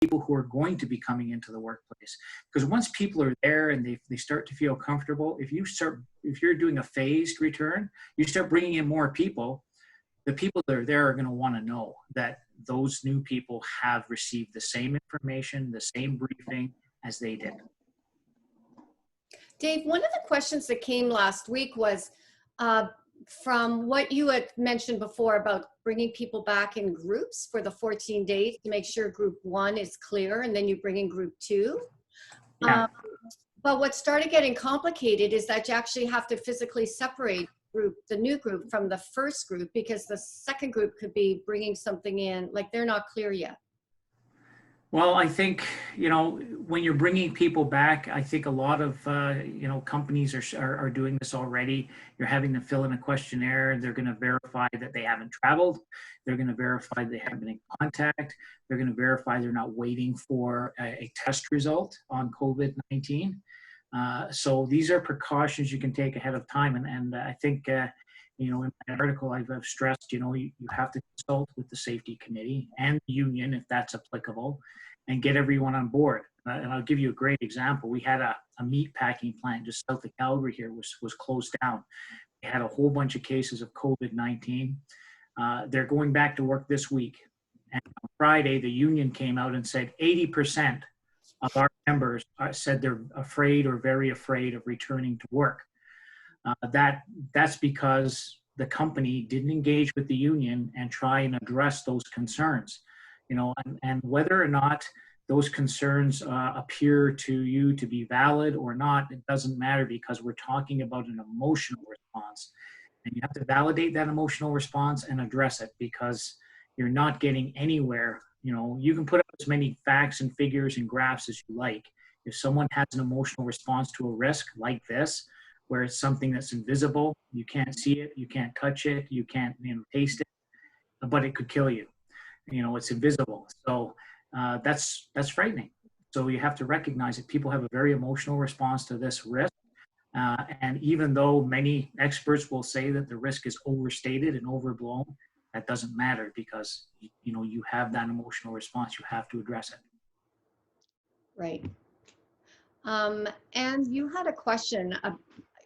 people who are going to be coming into the workplace. Because once people are there and they start to feel comfortable, if you're doing a phased return, you start bringing in more people, the people that are there are going to want to know that those new people have received the same information, the same briefing as they did. Dave, one of the questions that came last week was from what you had mentioned before about bringing people back in groups for the 14 days to make sure group 1 is clear, and then you bring in group 2. Yeah. But what started getting complicated is that you actually have to physically separate the new group from the first group, because the second group could be bringing something in, like they're not clear yet. Well, I think, when you're bringing people back, I think a lot of, companies are doing this already. You're having them fill in a questionnaire. They're going to verify that they haven't traveled. They're going to verify they haven't been in contact. They're going to verify they're not waiting for a test result on COVID-19. So these are precautions you can take ahead of time. And I think, in my article, I've stressed, you have to consult with the safety committee and the union, if that's applicable, and get everyone on board. And I'll give you a great example. We had a meat packing plant just south of Calgary here was closed down. We had a whole bunch of cases of COVID-19. They're going back to work this week. And on Friday, the union came out and said 80% of our members said they're afraid or very afraid of returning to work. That's because the company didn't engage with the union and try and address those concerns, and whether or not those concerns appear to you to be valid or not, it doesn't matter, because we're talking about an emotional response, and you have to validate that emotional response and address it, because you're not getting anywhere. You can put up as many facts and figures and graphs as you like. If someone has an emotional response to a risk like this, where it's something that's invisible, you can't see it, you can't touch it, you can't taste it, but it could kill you. It's invisible. So that's frightening. So you have to recognize that people have a very emotional response to this risk. And even though many experts will say that the risk is overstated and overblown, that doesn't matter, because you have that emotional response. You have to address it. Right. And you had a question.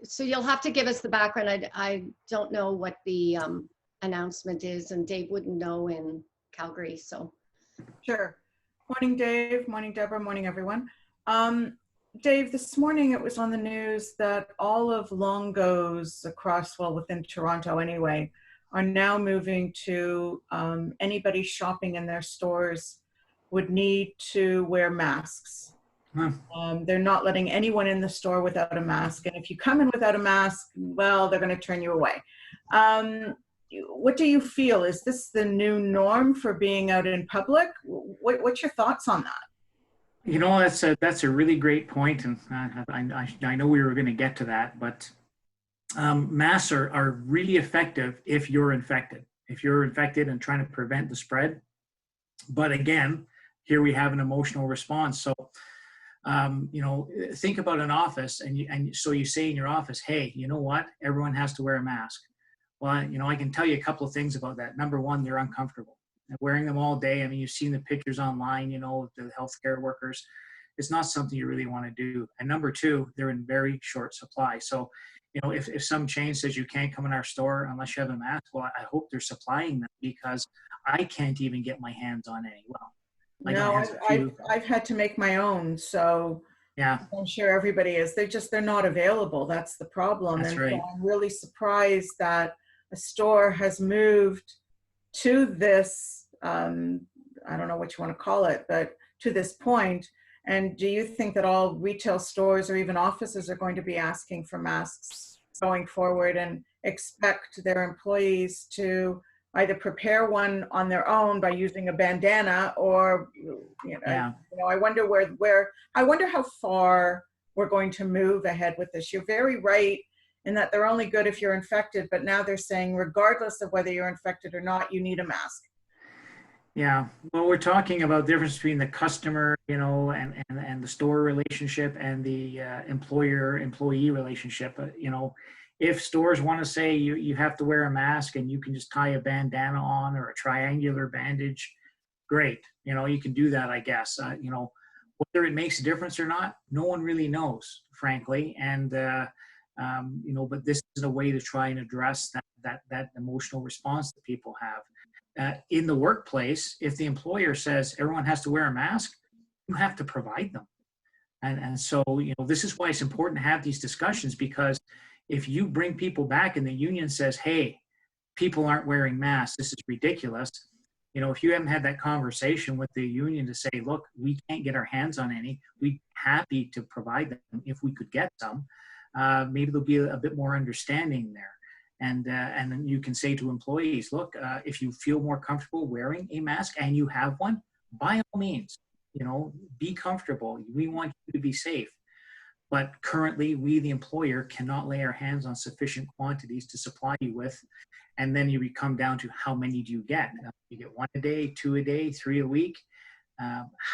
So you'll have to give us the background. I don't know what the announcement is, and Dave wouldn't know in Calgary, so. Sure. Morning, Dave. Morning, Deborah. Morning, everyone. Dave, this morning it was on the news that all of Longo's across, within Toronto anyway, are now moving to anybody shopping in their stores would need to wear masks. They're not letting anyone in the store without a mask. And if you come in without a mask, well, they're going to turn you away. What do you feel? Is this the new norm for being out in public? What's your thoughts on that? That's a really great point. And I know we were going to get to that, but masks are really effective if you're infected. If you're infected and trying to prevent the spread. But again, here we have an emotional response. So think about an office, and so you say in your office, hey, you know what? Everyone has to wear a mask. Well, I can tell you a couple of things about that. Number one, they're uncomfortable. And wearing them all day, you've seen the pictures online, the healthcare workers. It's not something you really want to do. And number two, they're in very short supply. So, if some chain says you can't come in our store unless you have a mask, well, I hope they're supplying them, because I can't even get my hands on any. I've had to make my own, so yeah, I'm sure everybody is. They're not available. That's the problem. That's right. So I'm really surprised that a store has moved to this, I don't know what you want to call it, but to this point. And do you think that all retail stores or even offices are going to be asking for masks going forward, and expect their employees to either prepare one on their own by using a bandana, or, I wonder I wonder how far we're going to move ahead with this. You're very right in that they're only good if you're infected, but now they're saying regardless of whether you're infected or not, you need a mask. Yeah, well, we're talking about the difference between the customer, and the store relationship and the employer-employee relationship. If stores want to say you have to wear a mask and you can just tie a bandana on or a triangular bandage, great. You can do that, I guess. Whether it makes a difference or not, no one really knows, frankly. And, but this is a way to try and address that emotional response that people have. In the workplace, if the employer says everyone has to wear a mask, you have to provide them. And so, this is why it's important to have these discussions, because if you bring people back and the union says, hey, people aren't wearing masks, this is ridiculous. If you haven't had that conversation with the union to say, look, we can't get our hands on any, we're happy to provide them if we could get some, maybe there'll be a bit more understanding there. And then you can say to employees, look, if you feel more comfortable wearing a mask and you have one, by all means, be comfortable. We want you to be safe. But currently, we, the employer, cannot lay our hands on sufficient quantities to supply you with. And then you come down to how many do you get? You get 1 a day, 2 a day, 3 a week.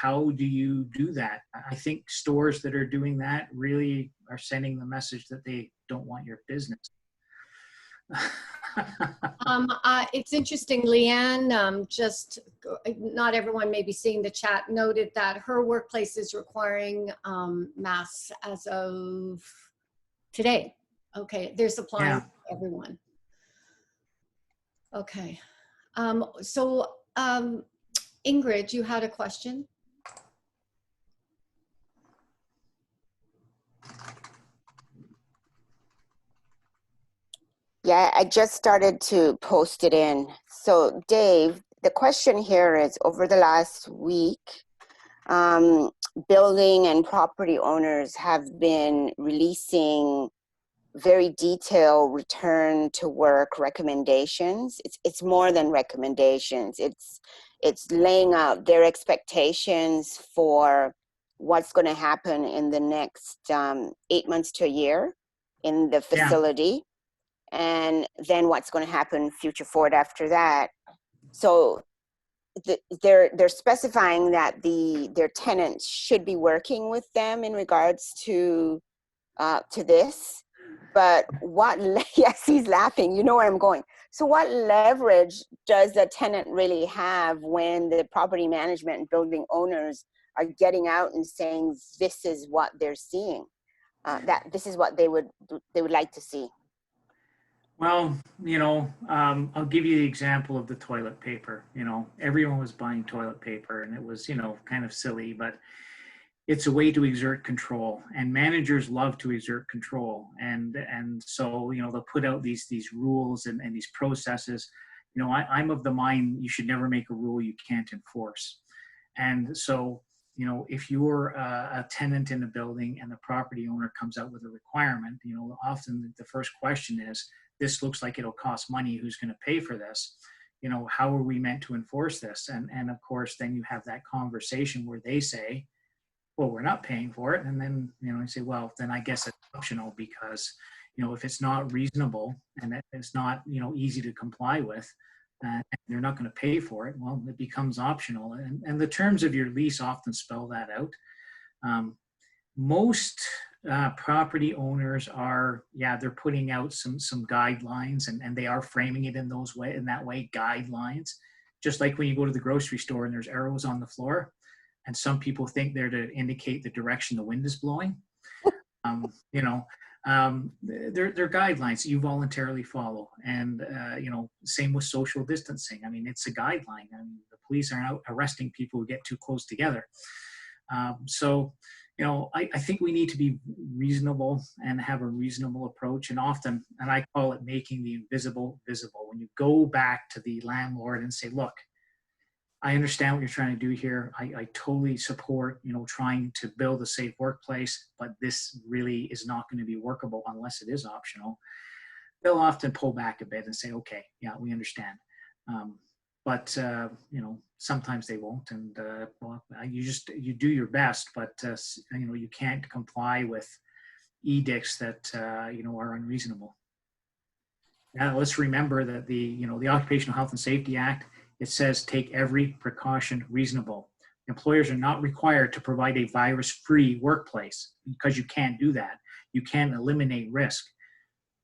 How do you do that? I think stores that are doing that really are sending the message that they don't want your business. It's interesting, Leanne, just not everyone may be seeing the chat, noted that her workplace is requiring masks as of today. Okay, they're supplying everyone. Okay, so Ingrid, you had a question? Yeah, I just started to post it in. So Dave, the question here is, over the last week, building and property owners have been releasing very detailed return to work recommendations. It's more than recommendations. It's laying out their expectations for what's going to happen in the next 8 months to a year in the facility. And then what's going to happen future forward after that. So they're specifying that their tenants should be working with them in regards to this. But yes, he's laughing. You know where I'm going. So what leverage does the tenant really have when the property management and building owners are getting out and saying this is what they're seeing, that this is what they would like to see? Well, I'll give you the example of the toilet paper. Everyone was buying toilet paper, and it was, kind of silly, but it's a way to exert control, and managers love to exert control. And so, they'll put out these rules and these processes. I'm of the mind you should never make a rule you can't enforce. And so, if you're a tenant in a building and the property owner comes out with a requirement, often the first question is, this looks like it'll cost money. Who's going to pay for this? How are we meant to enforce this? And of course, then you have that conversation where they say, well, we're not paying for it. And then, you say, well, then I guess it's optional, because, if it's not reasonable and it's not, easy to comply with, and you're not going to pay for it, well, it becomes optional. And the terms of your lease often spell that out. Most property owners are, they're putting out some guidelines, and they are framing it in that way, guidelines. Just like when you go to the grocery store and there's arrows on the floor, and some people think they're to indicate the direction the wind is blowing. They're guidelines that you voluntarily follow. And, same with social distancing. I mean, it's a guideline. I mean, the police aren't out arresting people who get too close together. I think we need to be reasonable and have a reasonable approach. And often, and I call it making the invisible visible. When you go back to the landlord and say, look, I understand what you're trying to do here. I totally support, trying to build a safe workplace, but this really is not going to be workable unless it is optional. They'll often pull back a bit and say, okay, yeah, we understand. But sometimes they won't, and you do your best, but you can't comply with edicts that are unreasonable. Now let's remember that the Occupational Health and Safety Act, it says take every precaution reasonable. Employers are not required to provide a virus-free workplace, because you can't do that. You can't eliminate risk.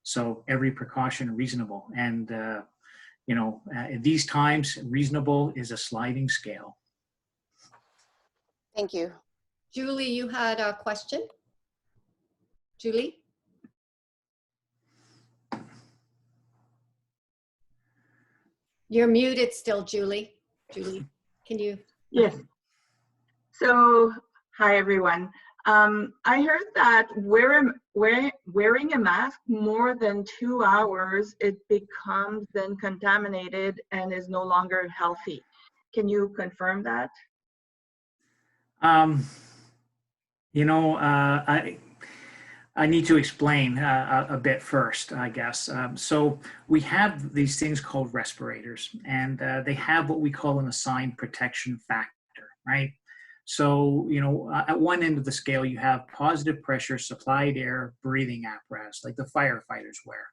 So every precaution reasonable, and these times, reasonable is a sliding scale. Thank you. Julie, you had a question? Julie? You're muted still, Julie. Julie, can you? Yes. So, hi everyone. I heard that wearing a mask more than 2 hours, it becomes then contaminated and is no longer healthy. Can you confirm that? You know, I need to explain a bit first, I guess. So we have these things called respirators, and they have what we call an assigned protection factor, right? So, you know, at one end of the scale, you have positive pressure, supplied air, breathing apparatus, like the firefighters wear.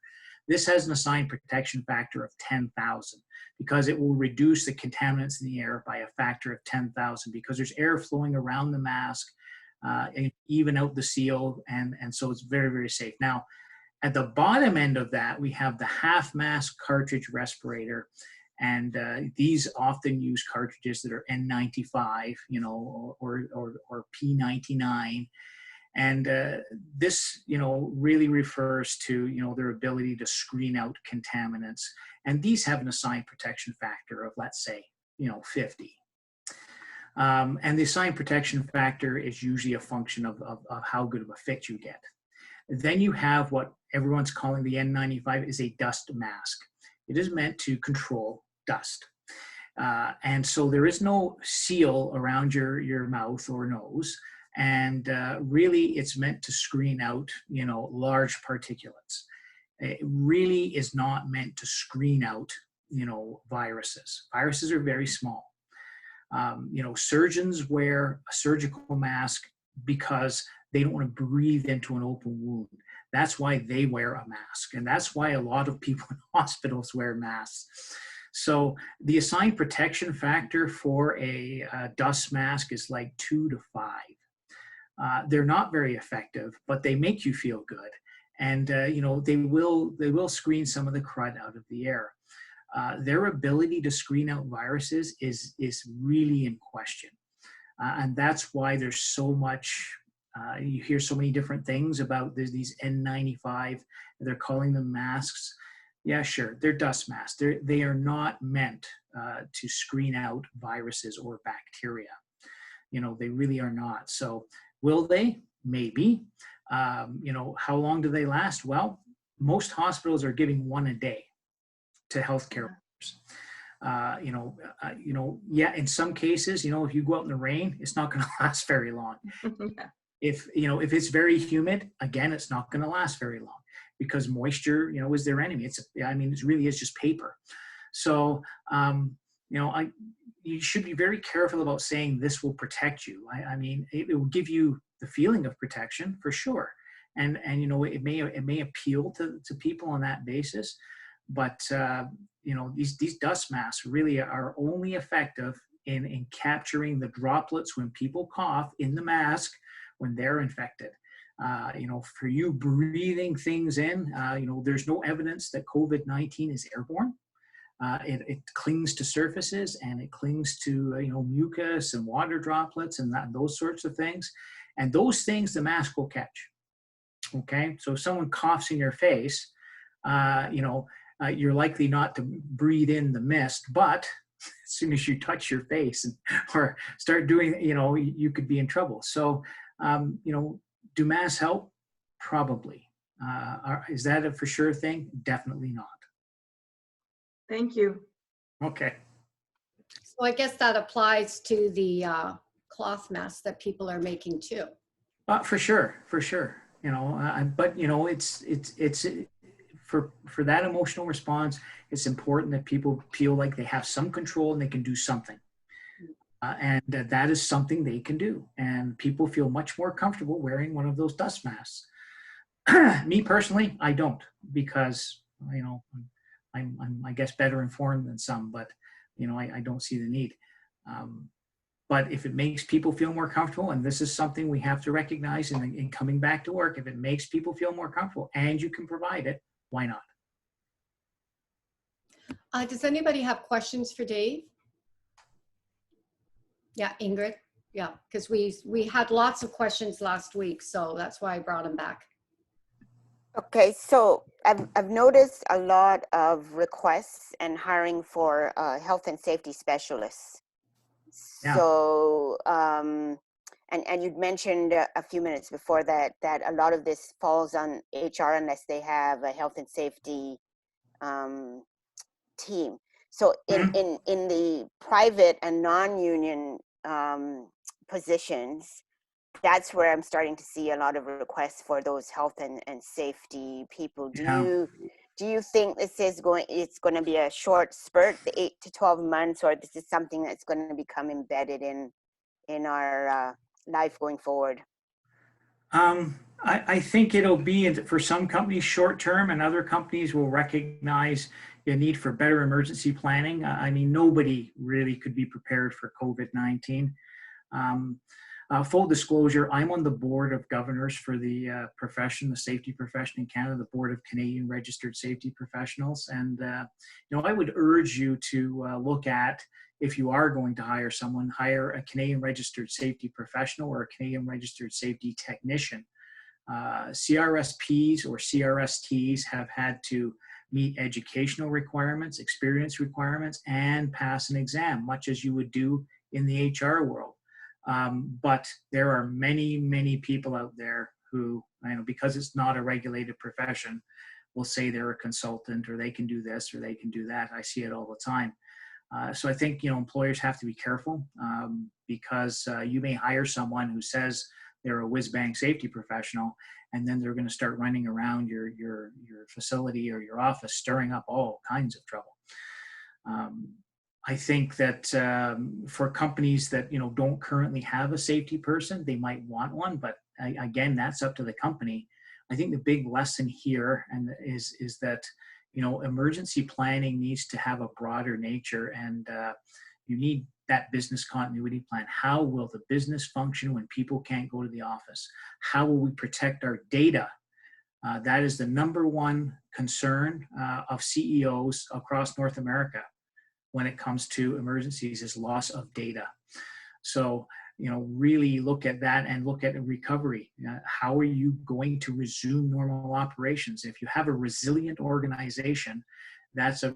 This has an assigned protection factor of 10,000 because it will reduce the contaminants in the air by a factor of 10,000 because there's air flowing around the mask, and even out the seal, and so it's very, very safe. Now, at the bottom end of that, we have the half mask cartridge respirator, and these often use cartridges that are N95, you know, or P99, and this, you know, really refers to, you know, their ability to screen out contaminants, and these have an assigned protection factor of, let's say, you know, 50. And the assigned protection factor is usually a function of how good of a fit you get. Then you have what everyone's calling the N95 is a dust mask. It is meant to control dust. And so there is no seal around your mouth or nose. And really it's meant to screen out, you know, large particulates. It really is not meant to screen out, you know, viruses. Viruses are very small. You know, surgeons wear a surgical mask because they don't want to breathe into an open wound. That's why they wear a mask. And that's why a lot of people in hospitals wear masks. So the assigned protection factor for a dust mask is like 2 to 5. They're not very effective, but they make you feel good. And, you know, they will screen some of the crud out of the air. Their ability to screen out viruses is really in question. And that's why there's so much, you hear so many different things about these N95, they're calling them masks. Yeah, sure, they're dust masks. They are not meant to screen out viruses or bacteria. You know, they really are not. So will they? Maybe. You know, how long do they last? Well, most hospitals are giving one a day to healthcare workers. You know, yeah, in some cases, you know, if you go out in the rain, it's not going to last very long. Yeah. If it's very humid, again, it's not going to last very long because moisture, you know, is their enemy. It really is just paper. So, you know, you should be very careful about saying this will protect you. I mean, it will give you the feeling of protection for sure. And you know, it may appeal to people on that basis. But, you know, these dust masks really are only effective in capturing the droplets when people cough in the mask when they're infected. You know, for you breathing things in, you know, there's no evidence that COVID-19 is airborne. It clings to surfaces and it clings to, you know, mucus and water droplets and those sorts of things. And those things the mask will catch. Okay, so if someone coughs in your face, you know, you're likely not to breathe in the mist, but as soon as you touch your face or start doing, you know, you could be in trouble. So, you know, do masks help? Probably. Is that a for sure thing? Definitely not. Thank you. Okay. So I guess that applies to the cloth masks that people are making too. For sure. You know, but you know, it's for that emotional response, it's important that people feel like they have some control and they can do something. And that is something they can do. And people feel much more comfortable wearing one of those dust masks. Me personally, I don't, because, you know, I'm I guess, better informed than some, but, you know, I don't see the need. But if it makes people feel more comfortable, and this is something we have to recognize in coming back to work, if it makes people feel more comfortable and you can provide it, why not? Does anybody have questions for Dave? Yeah, Ingrid. Yeah, because we had lots of questions last week, so that's why I brought them back. Okay, so I've noticed a lot of requests and hiring for health and safety specialists. Yeah. So, and you'd mentioned a few minutes before that a lot of this falls on HR unless they have a health and safety team. So in the private and non-union positions, that's where I'm starting to see a lot of requests for those health and safety people. Yeah. Do you think it's going to be a short spurt, the 8 to 12 months, or this is something that's going to become embedded in our life going forward? I think it'll be for some companies short term, and other companies will recognize the need for better emergency planning. I mean, nobody really could be prepared for COVID-19. Full disclosure, I'm on the board of governors for the profession, the safety profession in Canada, the board of Canadian registered safety professionals. And, I would urge you to look at, if you are going to hire someone, hire a Canadian registered safety professional or a Canadian registered safety technician. CRSPs or CRSTs have had to meet educational requirements, experience requirements, and pass an exam, much as you would do in the HR world. But there are many, many people out there who, because it's not a regulated profession, will say they're a consultant, or they can do this or they can do that. I see it all the time. So I think, employers have to be careful because you may hire someone who says they're a whiz-bang safety professional, and then they're going to start running around your facility or your office, stirring up all kinds of trouble. I think that for companies that don't currently have a safety person, they might want one, but again, that's up to the company. I think the big lesson here is that emergency planning needs to have a broader nature, and you need that business continuity plan. How will the business function when people can't go to the office? How will we protect our data? That is the number one concern of CEOs across North America when it comes to emergencies, is loss of data. So, really look at that and look at recovery. How are you going to resume normal operations? If you have a resilient organization, that's a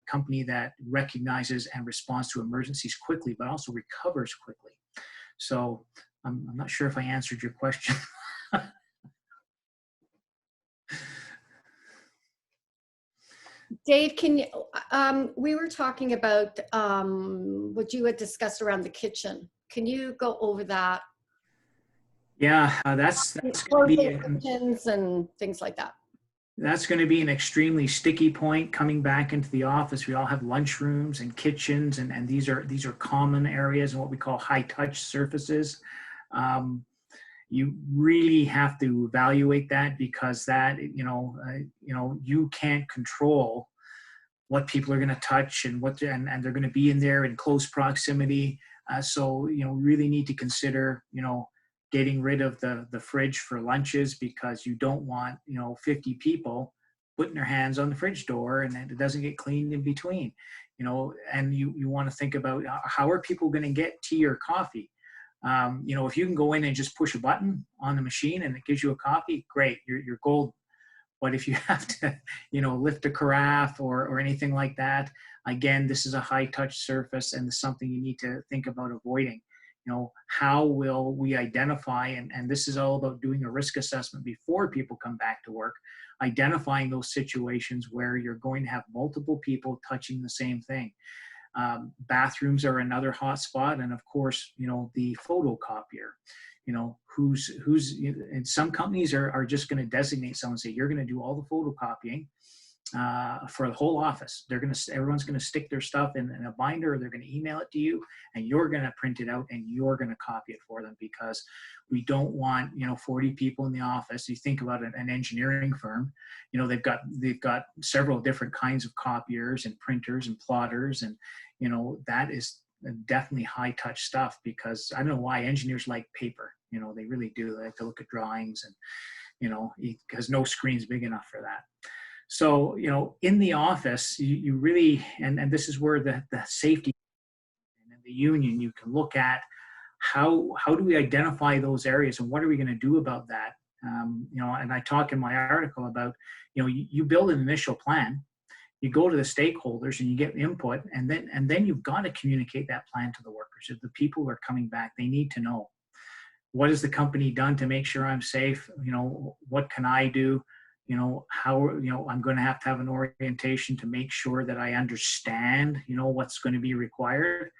company that recognizes and responds to emergencies quickly, but also recovers quickly. So I'm not sure if I answered your question. Dave, we were talking about what you had discussed around the kitchen. Can you go over that? Yeah, that's going to be kitchens and things like that. That's going to be an extremely sticky point coming back into the office. We all have lunchrooms and kitchens, and these are common areas and what we call high touch surfaces. You really have to evaluate that, because that you can't control what people are going to touch and and they're going to be in there in close proximity. So really need to consider getting rid of the fridge for lunches, because you don't want 50 people putting their hands on the fridge door and it doesn't get cleaned in between. And you want to think about how are people going to get tea or coffee. If you can go in and just push a button on the machine and it gives you a coffee, great, you're golden. But if you have to, lift a carafe or anything like that, again, this is a high touch surface and it's something you need to think about avoiding. How will we identify, and this is all about doing a risk assessment before people come back to work, identifying those situations where you're going to have multiple people touching the same thing. Bathrooms are another hot spot, and of course, the photocopier. And some companies are just going to designate someone and say, you're going to do all the photocopying for the whole office. Everyone's going to stick their stuff in a binder, or they're going to email it to you, and you're going to print it out and you're going to copy it for them, because we don't want 40 people in the office. You think about an engineering firm, they've got several different kinds of copiers and printers and plotters, and that is definitely high touch stuff, because I don't know why engineers like paper. They really do. They like to look at drawings, and because no screen's big enough for that. So, in the office, you really, and this is where the safety and the union, you can look at how do we identify those areas and what are we going to do about that? And I talk in my article about, you build an initial plan, you go to the stakeholders and you get input, and then you've got to communicate that plan to the workers. If the people are coming back, they need to know, what has the company done to make sure I'm safe? What can I do? How, I'm going to have an orientation to make sure that I understand, what's going to be required,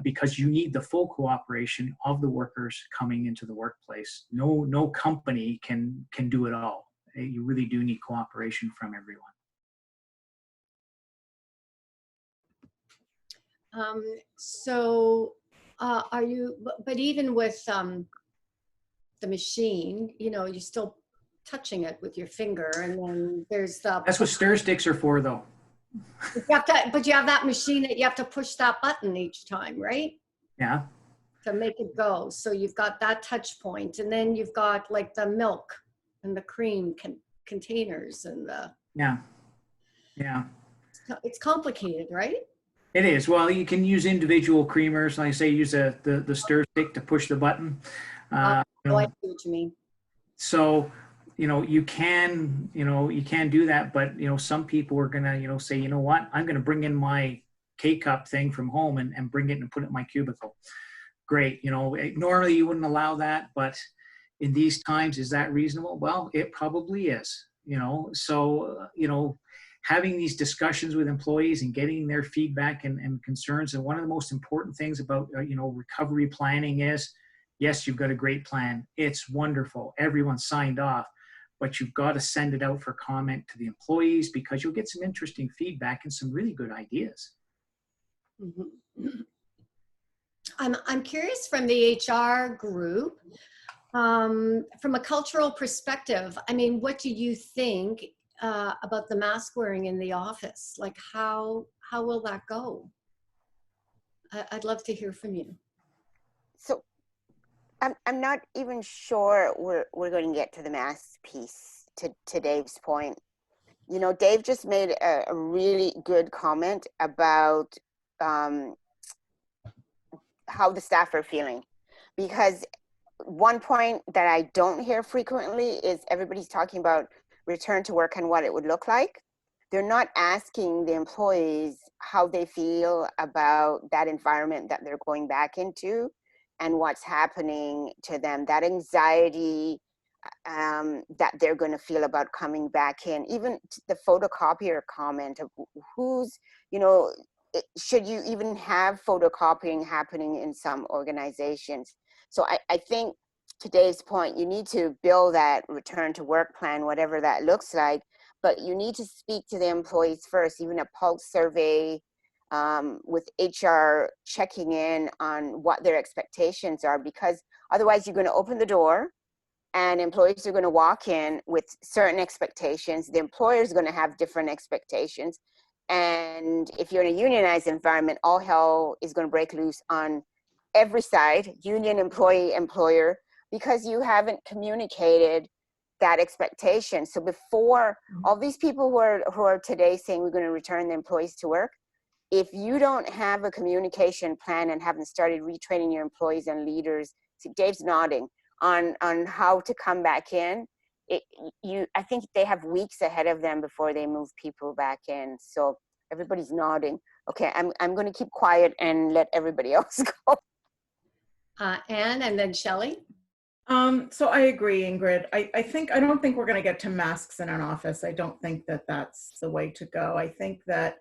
because you need the full cooperation of the workers coming into the workplace. No company can do it all. You really do need cooperation from everyone. Are you, but even with the machine, you're still touching it with your finger, and then there's That's what stir sticks are for, though. But you have that machine that you have to push that button each time, right? Yeah. To make it go. So you've got that touch point, and then you've got like the milk and the cream containers and the. Yeah. It's complicated, right? It is. Well, you can use individual creamers. Like I say, use the stir stick to push the button. I see what you mean. So, you can do that, but, some people are going to, say, you know what, I'm going to bring in my K-cup thing from home and bring it and put it in my cubicle. Great. Normally you wouldn't allow that, but in these times, is that reasonable? Well, it probably is, so, having these discussions with employees and getting their feedback and concerns. And one of the most important things about, recovery planning is, yes, you've got a great plan. It's wonderful. Everyone signed off, but you've got to send it out for comment to the employees, because you'll get some interesting feedback and some really good ideas. Mm-hmm. I'm curious from the HR group, from a cultural perspective, what do you think about the mask wearing in the office? Like how will that go? I'd love to hear from you. So I'm not even sure we're going to get to the mask piece, to Dave's point. Dave just made a really good comment about how the staff are feeling, because one point that I don't hear frequently is everybody's talking about return to work and what it would look like. They're not asking the employees how they feel about that environment that they're going back into and what's happening to them, that anxiety that they're going to feel about coming back in. Even the photocopier comment of who's, should you even have photocopying happening in some organizations? So I think, to Dave's point, you need to build that return to work plan, whatever that looks like, but you need to speak to the employees first, even a pulse survey with HR checking in on what their expectations are, because otherwise you're going to open the door and employees are going to walk in with certain expectations. The employer is going to have different expectations. And if you're in a unionized environment, all hell is going to break loose on every side, union, employee, employer, because you haven't communicated that expectation. So before all these people who are today saying we're going to return the employees to work, if you don't have a communication plan and haven't started retraining your employees and leaders, see, Dave's nodding, on how to come back in, I think they have weeks ahead of them before they move people back in. So everybody's nodding. Okay, I'm going to keep quiet and let everybody else go. Anne, and then Shelley. So I agree, Ingrid. I don't think we're going to get to masks in an office. I don't think that that's the way to go. I think that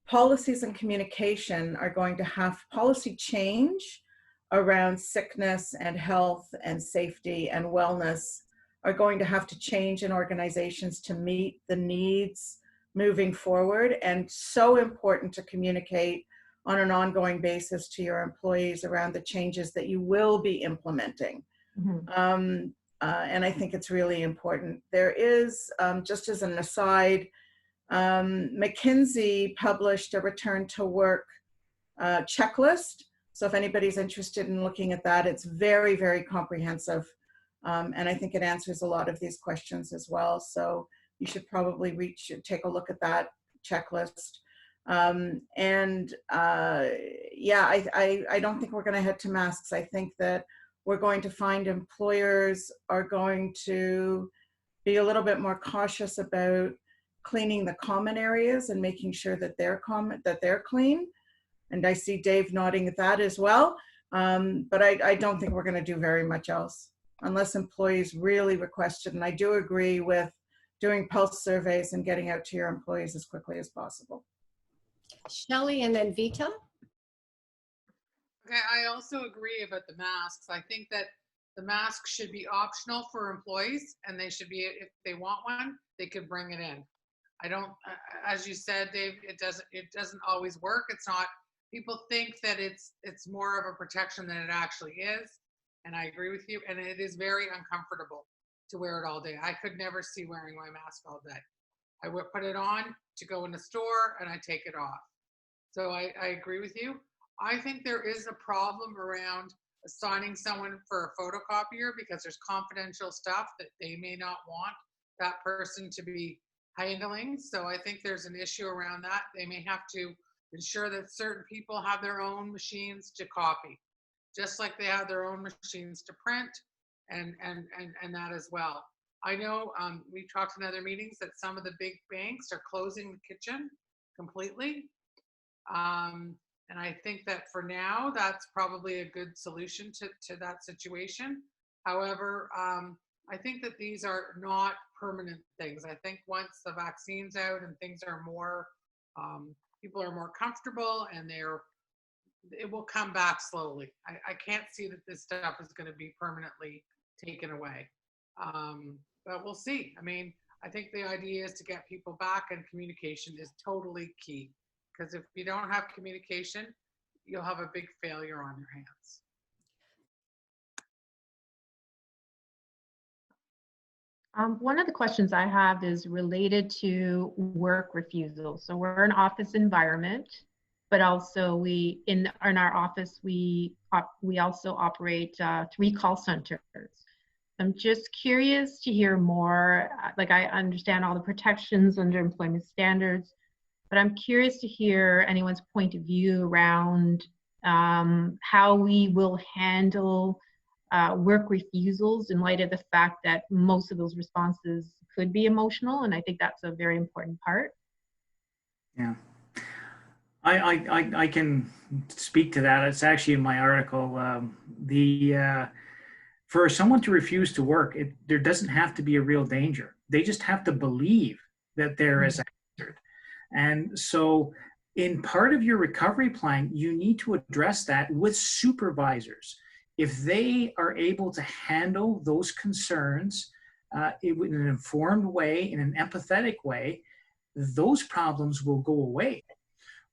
policies and communication are going to have policy change around sickness and health and safety and wellness are going to have to change in organizations to meet the needs moving forward. And so important to communicate on an ongoing basis to your employees around the changes that you will be implementing. Mm-hmm. And I think it's really important. There is, just as an aside, McKinsey published a return to work checklist. So if anybody's interested in looking at that, it's very, very comprehensive. And I think it answers a lot of these questions as well. So you should probably take a look at that checklist. Yeah, I don't think we're going to head to masks. I think that we're going to find employers are going to be a little bit more cautious about cleaning the common areas and making sure that they're clean. And I see Dave nodding at that as well. But I don't think we're going to do very much else unless employees really request it. And I do agree with doing pulse surveys and getting out to your employees as quickly as possible. Shelley and then Vita. Okay, I also agree about the masks. I think that the mask should be optional for employees, and they should be, if they want one, they could bring it in. I don't, as you said, Dave, it doesn't always work. It's not, people think that it's more of a protection than it actually is. And I agree with you. And it is very uncomfortable to wear it all day. I could never see wearing my mask all day. I would put it on to go in the store and I take it off. So I agree with you. I think there is a problem around assigning someone for a photocopier because there's confidential stuff that they may not want that person to be handling. So I think there's an issue around that. They may have to ensure that certain people have their own machines to copy, just like they have their own machines to print and that as well. I know we talked in other meetings that some of the big banks are closing the kitchen completely. And I think that for now, that's probably a good solution to that situation. However, I think that these are not permanent things. I think once the vaccine's out and things are more, people are more comfortable and it will come back slowly. I can't see that this stuff is going to be permanently taken away. But we'll see. I mean, I think the idea is to get people back, and communication is totally key. Because if you don't have communication, you'll have a big failure on your hands. One of the questions I have is related to work refusal. So we're an office environment, but also in our office, we also operate 3 call centers. I'm just curious to hear more. Like, I understand all the protections under employment standards, but I'm curious to hear anyone's point of view around how we will handle work refusals in light of the fact that most of those responses could be emotional, and I think that's a very important part. Yeah, I can speak to that. It's actually in my article. For someone to refuse to work, there doesn't have to be a real danger. They just have to believe that there is a hazard. And so in part of your recovery plan, you need to address that with supervisors. If they are able to handle those concerns in an informed way, in an empathetic way, those problems will go away.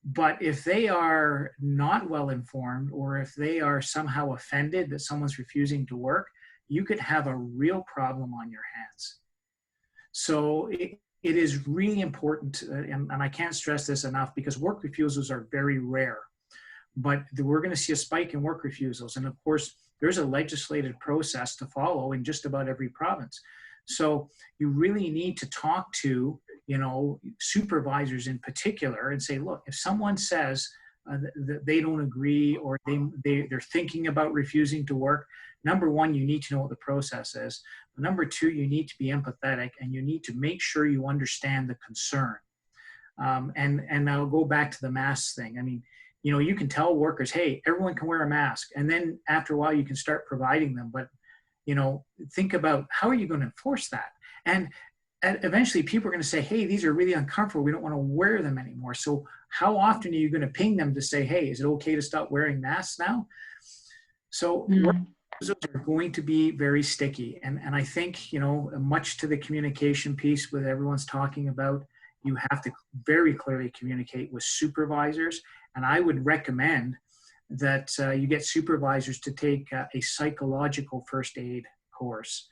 But if they are not well informed, or if they are somehow offended that someone's refusing to work, you could have a real problem on your hands. So it is really important, and I can't stress this enough, because work refusals are very rare. But we're going to see a spike in work refusals. And of course, there's a legislative process to follow in just about every province. So you really need to talk to, supervisors in particular and say, look, if someone says that they don't agree, or they're thinking about refusing to work, number one, you need to know what the process is. But number two, you need to be empathetic, and you need to make sure you understand the concern. And I'll go back to the mask thing. I mean, you can tell workers, hey, everyone can wear a mask. And then after a while, you can start providing them. But, think about, how are you going to enforce that? And eventually people are going to say, hey, these are really uncomfortable. We don't want to wear them anymore. So how often are you going to ping them to say, hey, is it okay to stop wearing masks now? So those are going to be very sticky. And I think, much to the communication piece with everyone's talking about, you have to very clearly communicate with supervisors. And I would recommend that you get supervisors to take a psychological first aid course.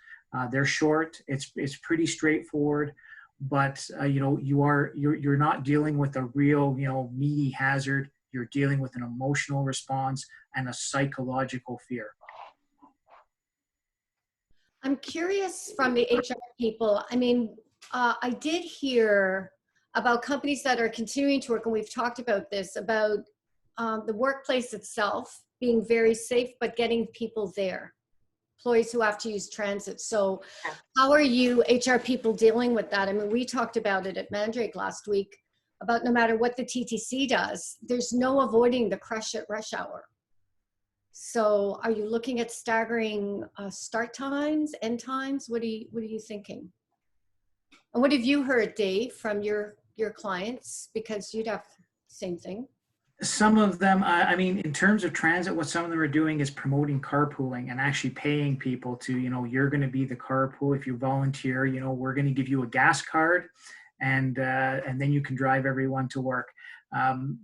They're short. It's pretty straightforward, but you're not dealing with a real meaty hazard. You're dealing with an emotional response and a psychological fear. I'm curious from the HR people. I mean, I did hear about companies that are continuing to work, and we've talked about this, about the workplace itself being very safe, but getting people there, employees who have to use transit. So how are you HR people dealing with that? I mean, we talked about it at Mandrake last week about no matter what the TTC does, there's no avoiding the crush at rush hour. So are you looking at staggering start times, end times? What are you thinking? And what have you heard, Dave, from your clients? Because you'd have the same thing. Some of them, I mean, in terms of transit, what some of them are doing is promoting carpooling and actually paying people to, you're going to be the carpool. If you volunteer, we're going to give you a gas card, and then you can drive everyone to work.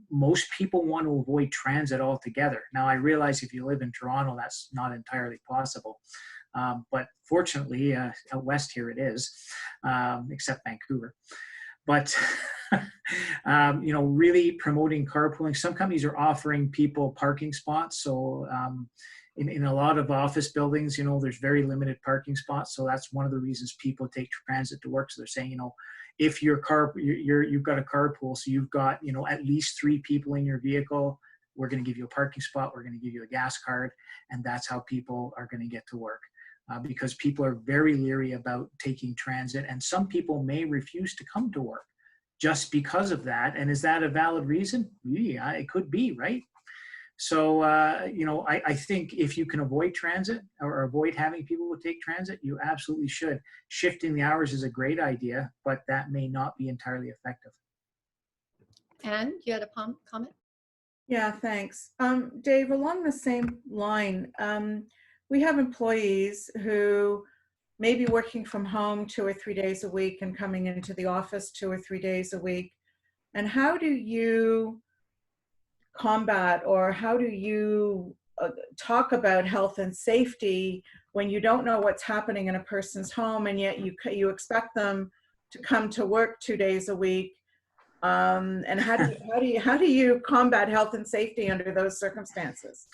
Most people want to avoid transit altogether. Now, I realize if you live in Toronto, that's not entirely possible. But fortunately, out west here it is, except Vancouver. But, really promoting carpooling. Some companies are offering people parking spots. So in a lot of office buildings, there's very limited parking spots. So that's one of the reasons people take transit to work. So they're saying, if you've got a carpool, so you've got, at least 3 people in your vehicle, we're going to give you a parking spot, we're going to give you a gas card, and that's how people are going to get to work. Because people are very leery about taking transit, and some people may refuse to come to work just because of that. And is that a valid reason? Yeah, it could be, right? So, I think if you can avoid transit or avoid having people who take transit, you absolutely should. Shifting the hours is a great idea, but that may not be entirely effective. Anne, you had a comment? Yeah, thanks. Dave, along the same line, we have employees who may be working from home 2 or 3 days a week and coming into the office 2 or 3 days a week. And how do you combat, or how do you talk about health and safety when you don't know what's happening in a person's home, and yet you expect them to come to work 2 days a week? And how do you combat health and safety under those circumstances?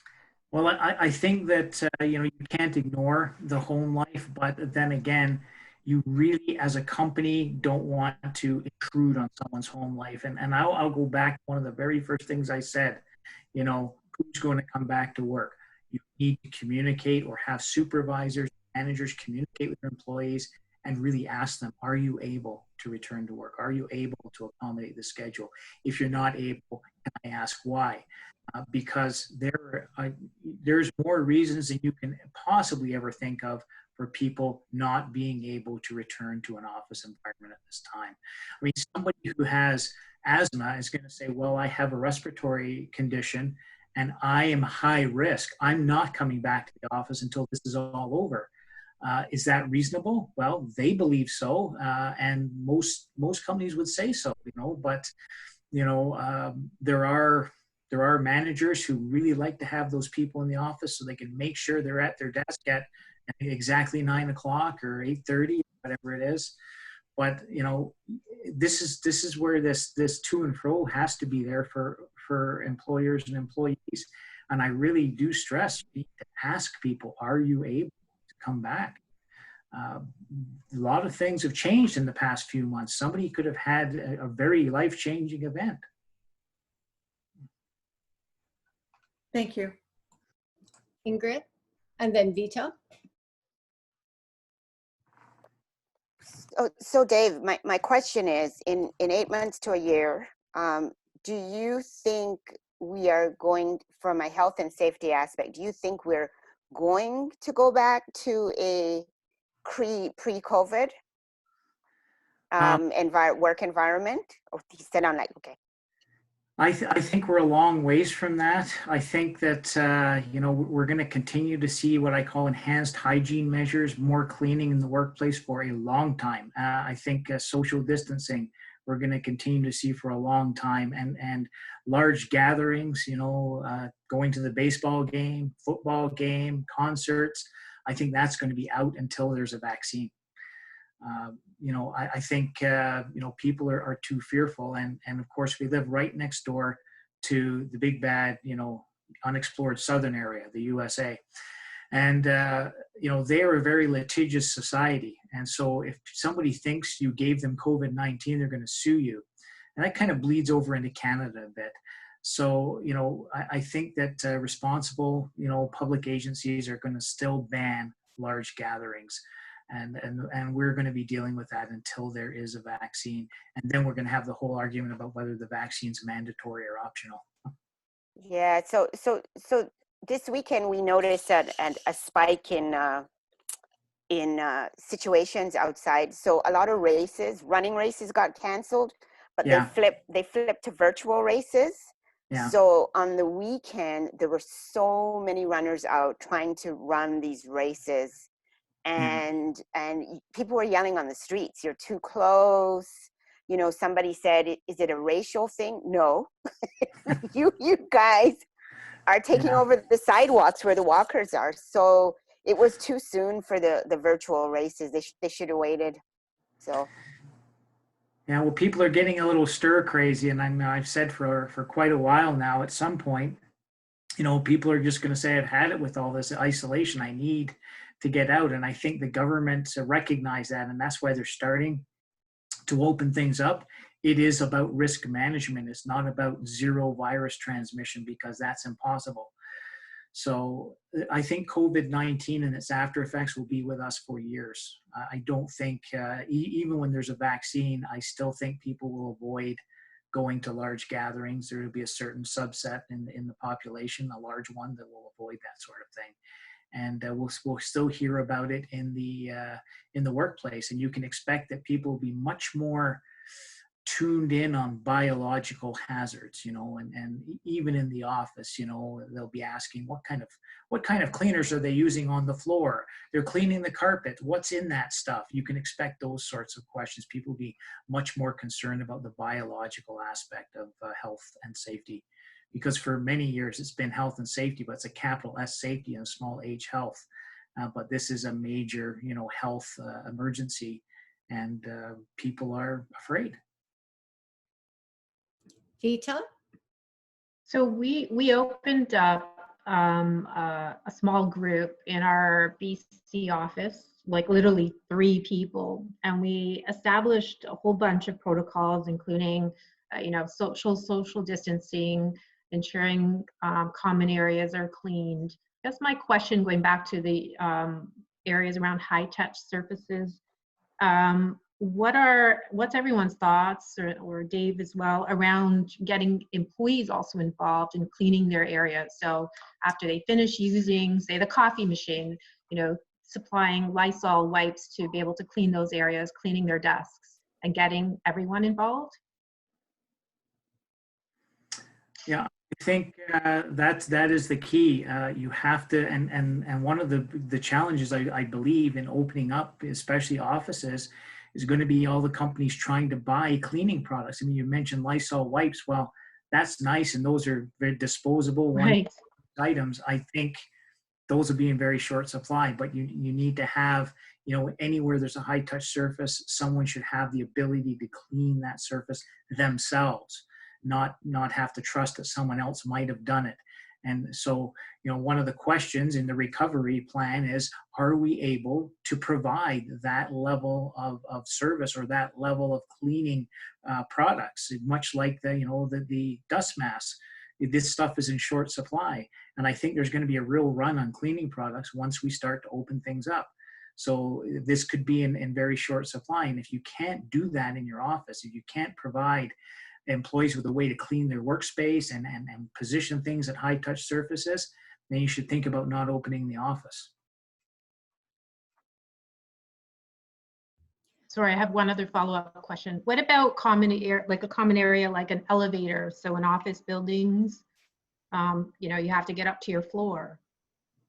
Well, I think that, you can't ignore the home life, but then again, you really, as a company, don't want to intrude on someone's home life. And I'll go back to one of the very first things I said, who's going to come back to work? You need to communicate, or have supervisors, managers communicate with their employees and really ask them, are you able to return to work? Are you able to accommodate the schedule? If you're not able, can I ask why? Because there's more reasons than you can possibly ever think of for people not being able to return to an office environment at this time. I mean, somebody who has asthma is going to say, well, I have a respiratory condition and I am high risk. I'm not coming back to the office until this is all over. Is that reasonable? Well, they believe so, and most companies would say so, but there are managers who really like to have those people in the office so they can make sure they're at their desk at exactly 9 o'clock or 8:30, whatever it is. But this is where this to and fro has to be there for employers and employees. And I really do stress to ask people, are you able to come back? A lot of things have changed in the past few months. Somebody could have had a very life-changing event. Thank you. Ingrid, and then Vito. So Dave, my question is, in 8 months to a year, do you think we are going, from a health and safety aspect, do you think we're going to go back to a pre-COVID work environment? Or you said, I'm like, okay. I think we're a long ways from that. I think that, we're going to continue to see what I call enhanced hygiene measures, more cleaning in the workplace for a long time. I think social distancing, we're going to continue to see for a long time, and large gatherings, going to the baseball game, football game, concerts. I think that's going to be out until there's a vaccine. I think, people are too fearful. And of course, we live right next door to the big bad, unexplored southern area, the USA. And, they are a very litigious society. And so if somebody thinks you gave them COVID-19, they're going to sue you. And that kind of bleeds over into Canada a bit. So, I think that responsible, public agencies are going to still ban large gatherings. And we're going to be dealing with that until there is a vaccine. And then we're going to have the whole argument about whether the vaccine's mandatory or optional. Yeah. So this weekend we noticed a spike in situations outside. So a lot of running races got canceled, but Yeah. they flipped to virtual races. Yeah. So on the weekend, there were so many runners out trying to run these races, and people were yelling on the streets, "You're too close." Somebody said, "Is it a racial thing?" No, you guys are taking Yeah. over the sidewalks where the walkers are. So it was too soon for the virtual races. They should have waited. So. Yeah, well, people are getting a little stir crazy, and I've said for quite a while now. At some point, people are just going to say, "I've had it with all this isolation. I need to get out." And I think the government recognize that, and that's why they're starting to open things up. It is about risk management. It's not about zero virus transmission, because that's impossible. So I think COVID-19 and its after effects will be with us for years. I don't think, even when there's a vaccine, I still think people will avoid going to large gatherings. There will be a certain subset in the population, a large one, that will avoid that sort of thing. And we'll still hear about it in the workplace. And you can expect that people will be much more tuned in on biological hazards, and even in the office, they'll be asking what kind of cleaners are they using on the floor? They're cleaning the carpet. What's in that stuff? You can expect those sorts of questions. People will be much more concerned about the biological aspect of health and safety, because for many years it's been health and safety, but it's a capital S safety and a small H health. But this is a major, health emergency, and people are afraid. Vita? So we opened up a small group in our BC office, like literally 3 people, and we established a whole bunch of protocols, including social distancing, ensuring common areas are cleaned. That's my question, going back to the areas around high touch surfaces. What's everyone's thoughts, or Dave as well, around getting employees also involved in cleaning their area? So after they finish using, say, the coffee machine, supplying Lysol wipes to be able to clean those areas, cleaning their desks, and getting everyone involved? Yeah, I think that is the key. You have to, and one of the challenges I believe in opening up, especially offices, is going to be all the companies trying to buy cleaning products. I mean, you mentioned Lysol wipes. Well, that's nice, and those are very disposable items. I think those will be in very short supply, but you need to have, anywhere there's a high touch surface, someone should have the ability to clean that surface themselves, not have to trust that someone else might have done it. And so, one of the questions in the recovery plan is, are we able to provide that level of service, or that level of cleaning products, much like the dust masks? This stuff is in short supply. And I think there's going to be a real run on cleaning products once we start to open things up. So this could be in very short supply. And if you can't do that in your office, if you can't provide employees with a way to clean their workspace and position things at high touch surfaces, then you should think about not opening the office. Sorry, I have one other follow-up question. What about a common area like an elevator? So in office buildings, you have to get up to your floor.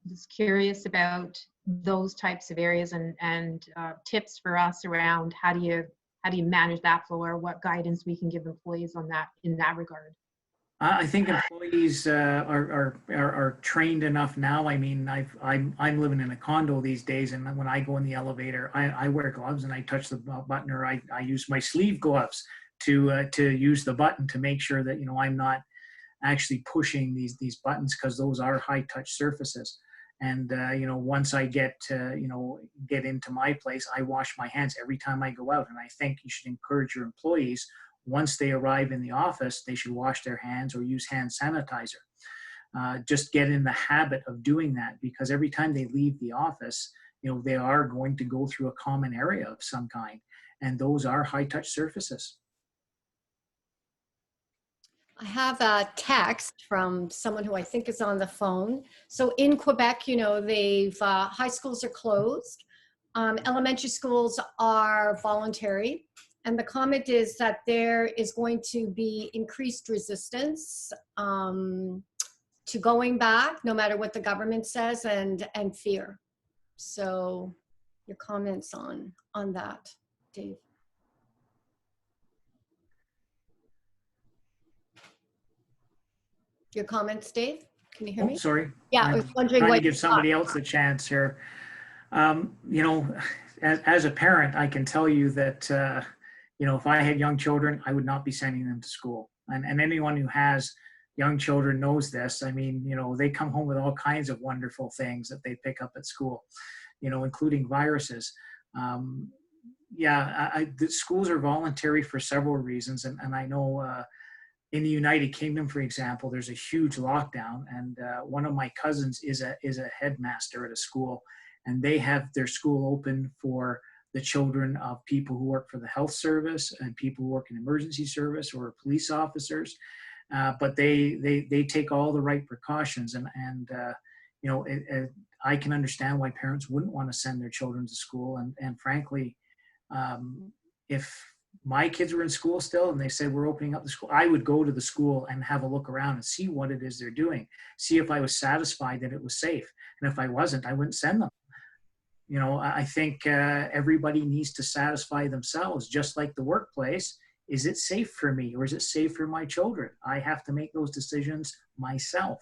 Just curious about those types of areas, and tips for us around how do you manage that floor? What guidance we can give employees on that, in that regard? I think employees are trained enough now. I mean, I'm living in a condo these days, and when I go in the elevator, I wear gloves and I touch the button, or I use my sleeve gloves to use the button to make sure that I'm not actually pushing these buttons, because those are high touch surfaces. And once I get into my place, I wash my hands every time I go out. And I think you should encourage your employees, once they arrive in the office, they should wash their hands or use hand sanitizer. Just get in the habit of doing that, because every time they leave the office, they are going to go through a common area of some kind, and those are high touch surfaces. I have a text from someone who I think is on the phone. So in Quebec, they've high schools are closed. Elementary schools are voluntary. And the comment is that there is going to be increased resistance to going back, no matter what the government says, and fear. So your comments on that, Dave? Your comments, Dave? Can you hear me? Sorry. Yeah, I was wondering trying what to give somebody else a chance here. As a parent, I can tell you that, if I had young children, I would not be sending them to school. And anyone who has young children knows this. I mean, they come home with all kinds of wonderful things that they pick up at school, including viruses. The schools are voluntary for several reasons. And I know in the United Kingdom, for example, there's a huge lockdown. And one of my cousins is a headmaster at a school, and they have their school open for the children of people who work for the health service and people who work in emergency service or police officers. But they take all the right precautions, and I can understand why parents wouldn't want to send their children to school. And frankly, if my kids were in school still and they said we're opening up the school, I would go to the school and have a look around and see what it is they're doing, see if I was satisfied that it was safe. And if I wasn't, I wouldn't send them. I think everybody needs to satisfy themselves, just like the workplace. Is it safe for me, or is it safe for my children? I have to make those decisions myself,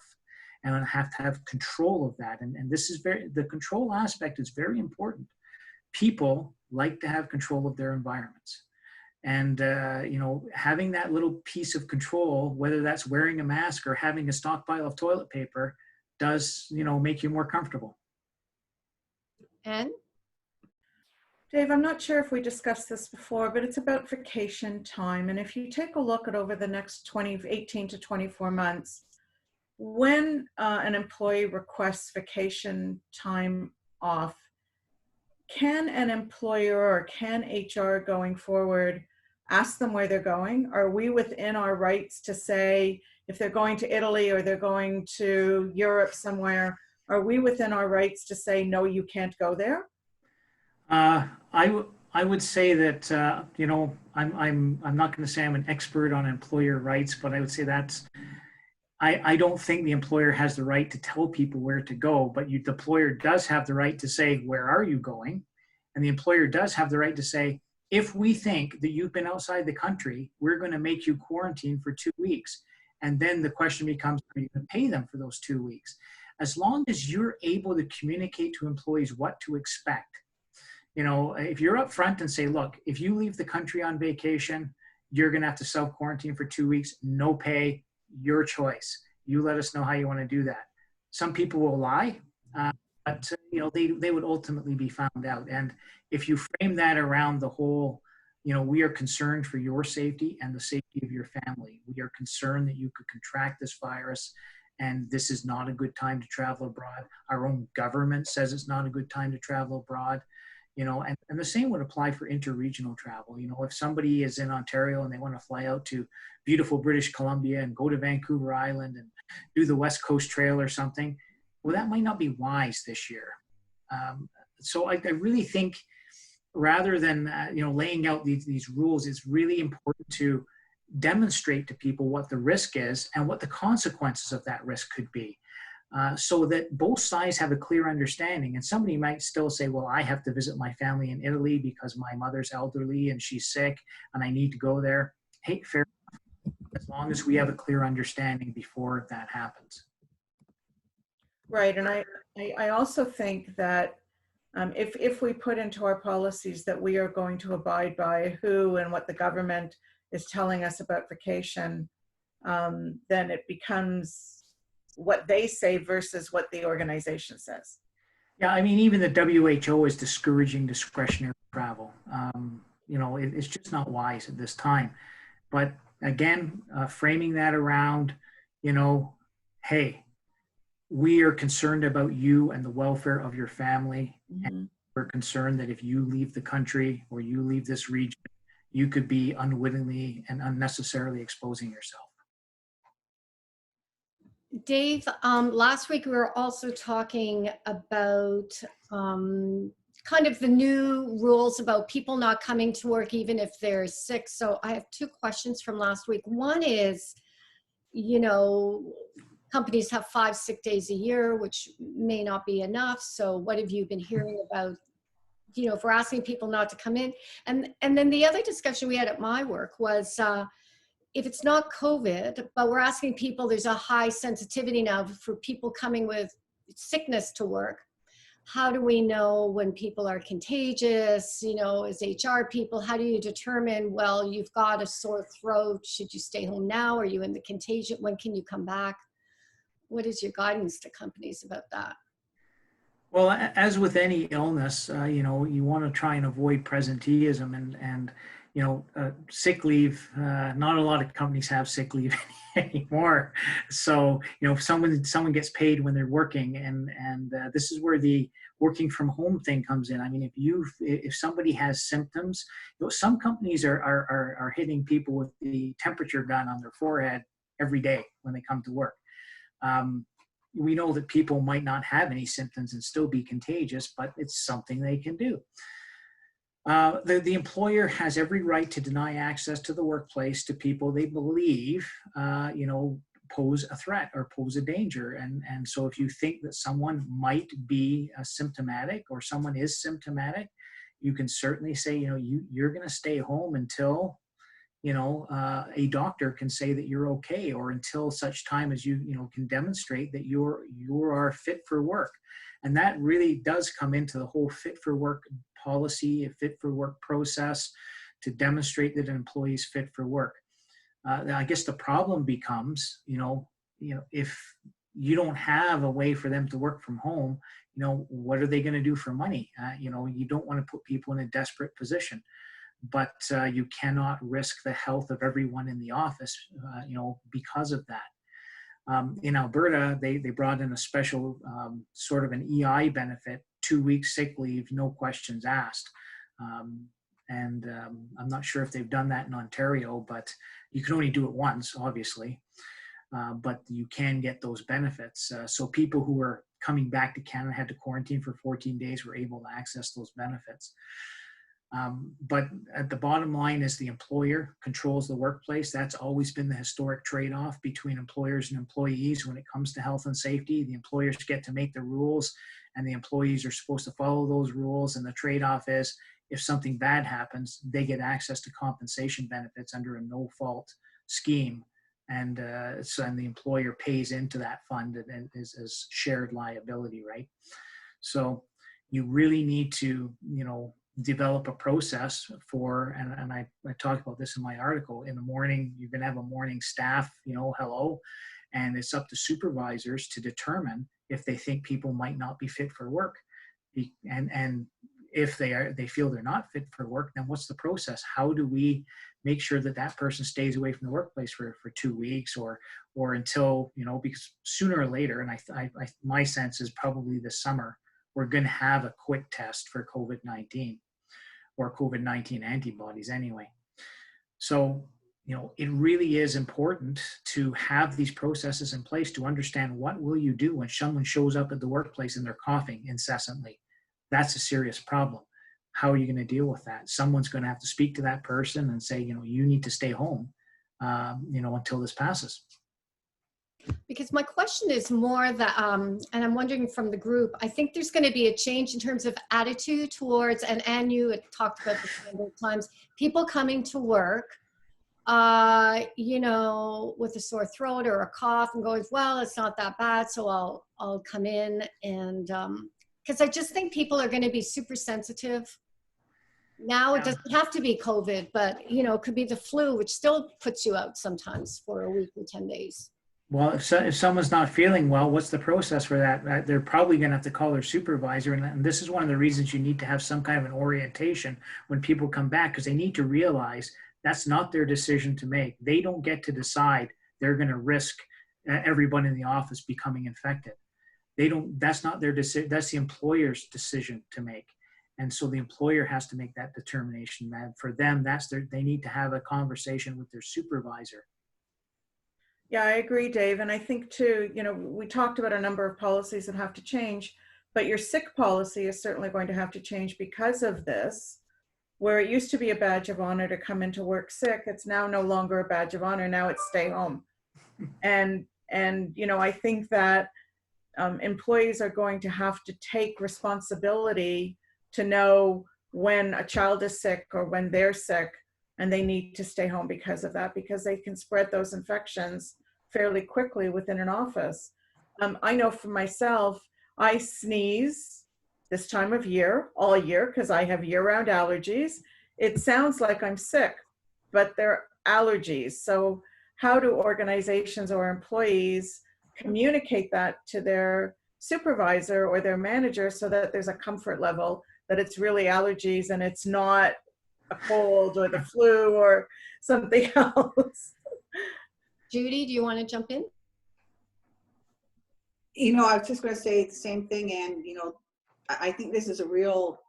and I have to have control of that. And this is the control aspect is very important. People like to have control of their environments. And, having that little piece of control, whether that's wearing a mask or having a stockpile of toilet paper, does, make you more comfortable. And Dave, I'm not sure if we discussed this before, but it's about vacation time. And if you take a look at over the next 18 to 24 months, when an employee requests vacation time off, can an employer or can HR going forward ask them where they're going? Are we within our rights to say, if they're going to Italy or they're going to Europe somewhere, are we within our rights to say, no, you can't go there? I would say that, I'm not going to say I'm an expert on employer rights, but I would say I don't think the employer has the right to tell people where to go, but the employer does have the right to say, where are you going? And the employer does have the right to say, if we think that you've been outside the country, we're going to make you quarantine for 2 weeks. And then the question becomes, are you going to pay them for those 2 weeks? As long as you're able to communicate to employees what to expect. If you're up front and say, look, if you leave the country on vacation, you're going to have to self-quarantine for 2 weeks, no pay, your choice. You let us know how you want to do that. Some people will lie, but they would ultimately be found out. And if you frame that around the whole, we are concerned for your safety and the safety of your family. We are concerned that you could contract this virus, and this is not a good time to travel abroad. Our own government says it's not a good time to travel abroad. And the same would apply for interregional travel. If somebody is in Ontario and they want to fly out to beautiful British Columbia and go to Vancouver Island and do the West Coast Trail or something, well, that might not be wise this year. So I really think rather than, laying out these rules, it's really important to demonstrate to people what the risk is and what the consequences of that risk could be. So that both sides have a clear understanding. And somebody might still say, well, I have to visit my family in Italy because my mother's elderly and she's sick and I need to go there. Hey, fair enough, as long as we have a clear understanding before that happens. Right. And I also think that if we put into our policies that we are going to abide by who and what the government is telling us about vacation, then it becomes what they say versus what the organization says. Yeah, I mean, even the WHO is discouraging discretionary travel. It's just not wise at this time. But again, framing that around, hey, we are concerned about you and the welfare of your family. And we're concerned that if you leave the country or you leave this region, you could be unwittingly and unnecessarily exposing yourself. Dave, last week we were also talking about kind of the new rules about people not coming to work even if they're sick. So I have two questions from last week. One is, companies have 5 sick days a year, which may not be enough. So what have you been hearing about, if we're asking people not to come in? And then the other discussion we had at my work was, if it's not COVID, but we're asking people, there's a high sensitivity now for people coming with sickness to work. How do we know when people are contagious? As HR people, how do you determine, well, you've got a sore throat, should you stay home now? Are you in the contagion? When can you come back? What is your guidance to companies about that? Well, as with any illness, you want to try and avoid presenteeism and sick leave. Not a lot of companies have sick leave anymore. So, if someone gets paid when they're working, and this is where the working from home thing comes in. I mean, if somebody has symptoms, some companies are hitting people with the temperature gun on their forehead every day when they come to work. We know that people might not have any symptoms and still be contagious, but it's something they can do. The employer has every right to deny access to the workplace to people they believe, pose a threat or pose a danger. And so if you think that someone might be symptomatic or someone is symptomatic, you can certainly say, you're going to stay home until a doctor can say that you're okay, or until such time as you can demonstrate that you are fit for work. And that really does come into the whole fit for work policy, a fit for work process to demonstrate that an employee is fit for work. I guess the problem becomes, if you don't have a way for them to work from home, what are they going to do for money? You don't want to put people in a desperate position. But you cannot risk the health of everyone in the office, because of that. In Alberta, they brought in a special sort of an EI benefit, 2 weeks sick leave, no questions asked. And I'm not sure if they've done that in Ontario, but you can only do it once, obviously. But you can get those benefits. So people who were coming back to Canada, had to quarantine for 14 days, were able to access those benefits. But at the bottom line is the employer controls the workplace. That's always been the historic trade-off between employers and employees when it comes to health and safety. The employers get to make the rules and the employees are supposed to follow those rules. And the trade-off is if something bad happens, they get access to compensation benefits under a no-fault scheme. And and the employer pays into that fund and is shared liability, right? So you really need to, develop a process for, and I talked about this in my article. In the morning, you're going to have a morning staff, hello, and it's up to supervisors to determine if they think people might not be fit for work. And if they feel they're not fit for work, then what's the process? How do we make sure that that person stays away from the workplace for 2 weeks or until, because sooner or later, and my sense is probably this summer, we're going to have a quick test for COVID-19 or COVID-19 antibodies anyway. So, it really is important to have these processes in place to understand what will you do when someone shows up at the workplace and they're coughing incessantly. That's a serious problem. How are you going to deal with that? Someone's going to have to speak to that person and say, you need to stay home, until this passes. Because my question is more that, and I'm wondering from the group, I think there's going to be a change in terms of attitude towards, and you had talked about this a number of times, people coming to work, with a sore throat or a cough and going, well, it's not that bad, so I'll come in. And because I just think people are going to be super sensitive. Now it doesn't have to be COVID, but, it could be the flu, which still puts you out sometimes for a week or 10 days. Well, if someone's not feeling well, what's the process for that? They're probably going to have to call their supervisor. And this is one of the reasons you need to have some kind of an orientation when people come back, because they need to realize That's not their decision to make. They don't get to decide they're going to risk everyone in the office becoming infected. They don't, that's not their decision. That's the employer's decision to make. And so the employer has to make that determination. That for them, they need to have a conversation with their supervisor. Yeah, I agree, Dave. And I think too, we talked about a number of policies that have to change, but your sick policy is certainly going to have to change because of this. Where it used to be a badge of honor to come into work sick, it's now no longer a badge of honor. Now it's stay home. And I think that employees are going to have to take responsibility to know when a child is sick or when they're sick and they need to stay home because of that, because they can spread those infections fairly quickly within an office. I know for myself, I sneeze this time of year, all year, because I have year-round allergies. It sounds like I'm sick, but they're allergies. So how do organizations or employees communicate that to their supervisor or their manager so that there's a comfort level that it's really allergies and it's not a cold or the flu or something else? Judy, do you want to jump in? I was just going to say the same thing. And, I think this is a real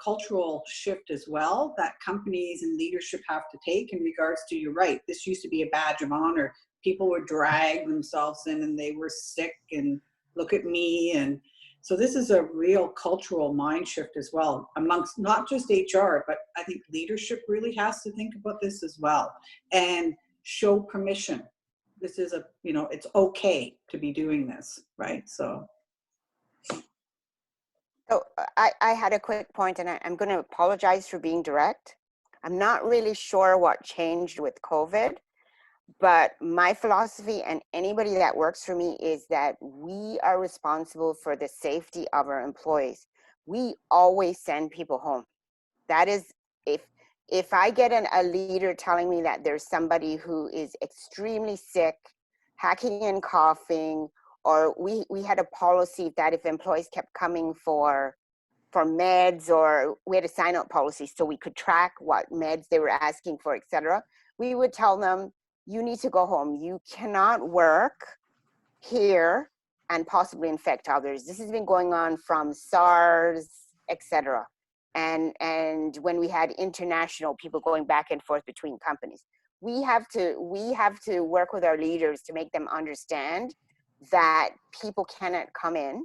cultural shift as well that companies and leadership have to take in regards to, you're right, this used to be a badge of honor. People would drag themselves in and they were sick and look at me. And so this is a real cultural mind shift as well amongst not just HR, but I think leadership really has to think about this as well and show permission. This is it's okay to be doing this, right? So I had a quick point, and I'm going to apologize for being direct. I'm not really sure what changed with COVID, but my philosophy and anybody that works for me is that we are responsible for the safety of our employees. We always send people home. That is, if I get a leader telling me that there's somebody who is extremely sick, hacking and coughing, or we had a policy that if employees kept coming for meds, or we had a sign up policy so we could track what meds they were asking for, etc. We would tell them, you need to go home. You cannot work here and possibly infect others. This has been going on from SARS, etc. And when we had international people going back and forth between companies, we have to work with our leaders to make them understand that people cannot come in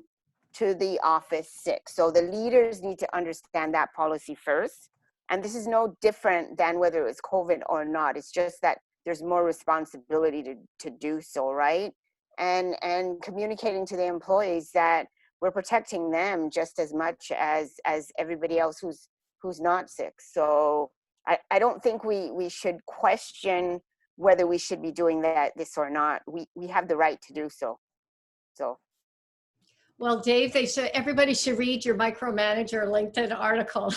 to the office sick. So the leaders need to understand that policy first. And this is no different than whether it was COVID or not. It's just that there's more responsibility to do so, right? And communicating to the employees that we're protecting them just as much as everybody else who's not sick. So I don't think we should question whether we should be doing this or not. We have the right to do so. So. Well, Dave, everybody should read your micromanager LinkedIn article.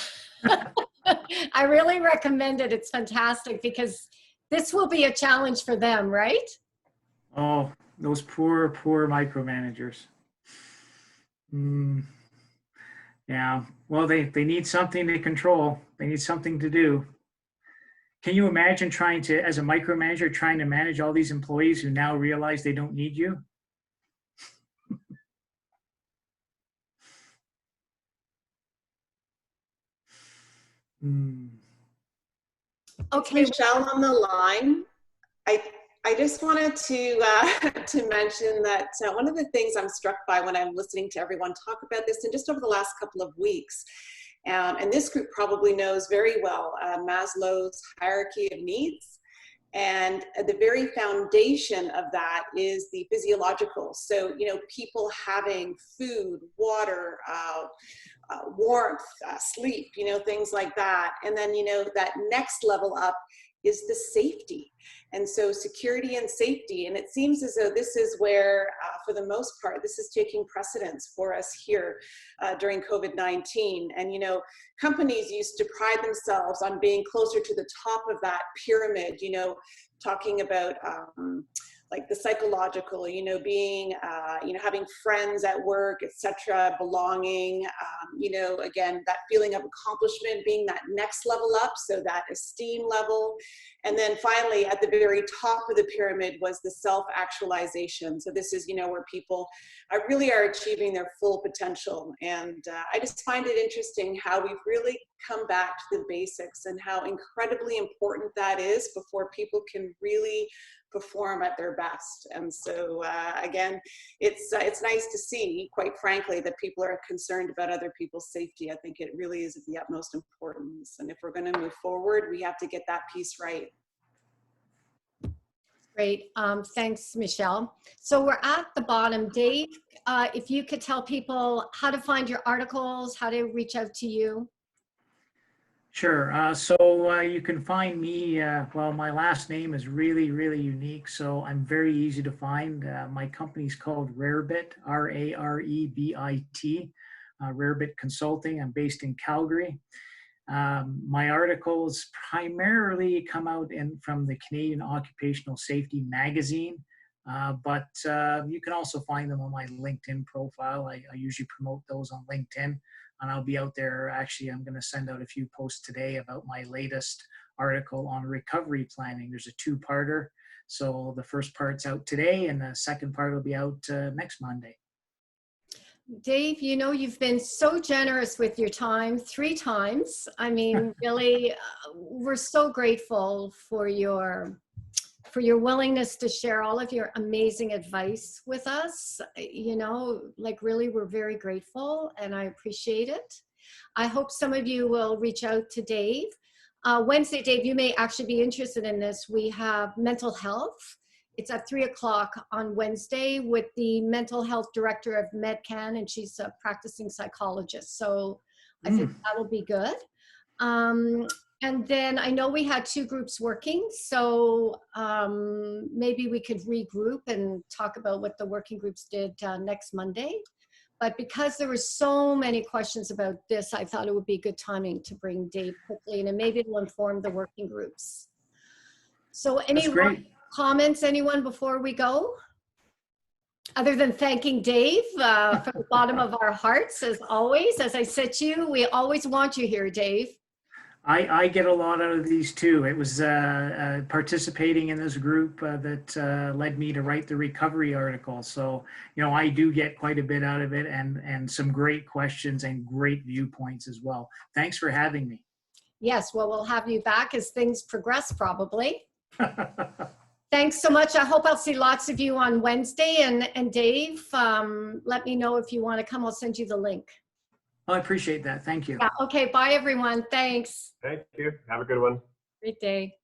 I really recommend it. It's fantastic because this will be a challenge for them, right? Oh, those poor micromanagers. Yeah, well, they need something to control. They need something to do. Can you imagine as a micromanager, trying to manage all these employees who now realize they don't need you? Okay. Michelle on the line. I just wanted to mention that one of the things I'm struck by when I'm listening to everyone talk about this, and just over the last couple of weeks, and this group probably knows very well Maslow's hierarchy of needs. And the very foundation of that is the physiological. So, people having food, water, warmth, sleep, things like that. And then, that next level up is the safety. And so security and safety. And it seems as though this is where, for the most part, this is taking precedence for us here during COVID-19. And, companies used to pride themselves on being closer to the top of that pyramid, talking about like the psychological, you know, being, you know, having friends at work, etc., belonging, you know, again, that feeling of accomplishment, being that next level up, so that esteem level. And then finally, at the very top of the pyramid was the self-actualization. So this is, you know, where people really are achieving their full potential. And I just find it interesting how we've really come back to the basics and how incredibly important that is before people can really perform at their best. And so again, it's nice to see, quite frankly, that people are concerned about other people's safety. I think it really is of the utmost importance. And if we're going to move forward, we have to get that piece right. Great. Thanks, Michelle. So we're at the bottom. Dave, if you could tell people how to find your articles, how to reach out to you. Sure. So you can find me, well, my last name is really, really unique, so I'm very easy to find. My company's called Rarebit, R-A-R-E-B-I-T, Rarebit Consulting. I'm based in Calgary. My articles primarily come out from the Canadian Occupational Safety magazine, but you can also find them on my LinkedIn profile. I usually promote those on LinkedIn. And I'll be out there. Actually, I'm going to send out a few posts today about my latest article on recovery planning. There's a two-parter. So the first part's out today and the second part will be out next Monday. Dave, you know, you've been so generous with your time 3 times. I mean, really, we're so grateful for your willingness to share all of your amazing advice with us. You know, like really, we're very grateful and I appreciate it. I hope some of you will reach out to Dave. Wednesday, Dave, you may actually be interested in this. We have mental health. It's at 3 o'clock on Wednesday with the mental health director of MedCan, and she's a practicing psychologist. So I think that'll be good. And then I know we had 2 groups working, so maybe we could regroup and talk about what the working groups did next Monday. But because there were so many questions about this, I thought it would be good timing to bring Dave quickly in, and maybe it'll inform the working groups. So any comments, anyone, before we go? Other than thanking Dave from the bottom of our hearts, as always. As I said to you, we always want you here, Dave. I get a lot out of these too. It was participating in this group that led me to write the recovery article. So, you know, I do get quite a bit out of it and some great questions and great viewpoints as well. Thanks for having me. Yes, well, we'll have you back as things progress probably. Thanks so much. I hope I'll see lots of you on Wednesday. And Dave, let me know if you want to come. I'll send you the link. I appreciate that. Thank you. Yeah. Okay. Bye, everyone. Thanks. Thank you. Have a good one. Great day.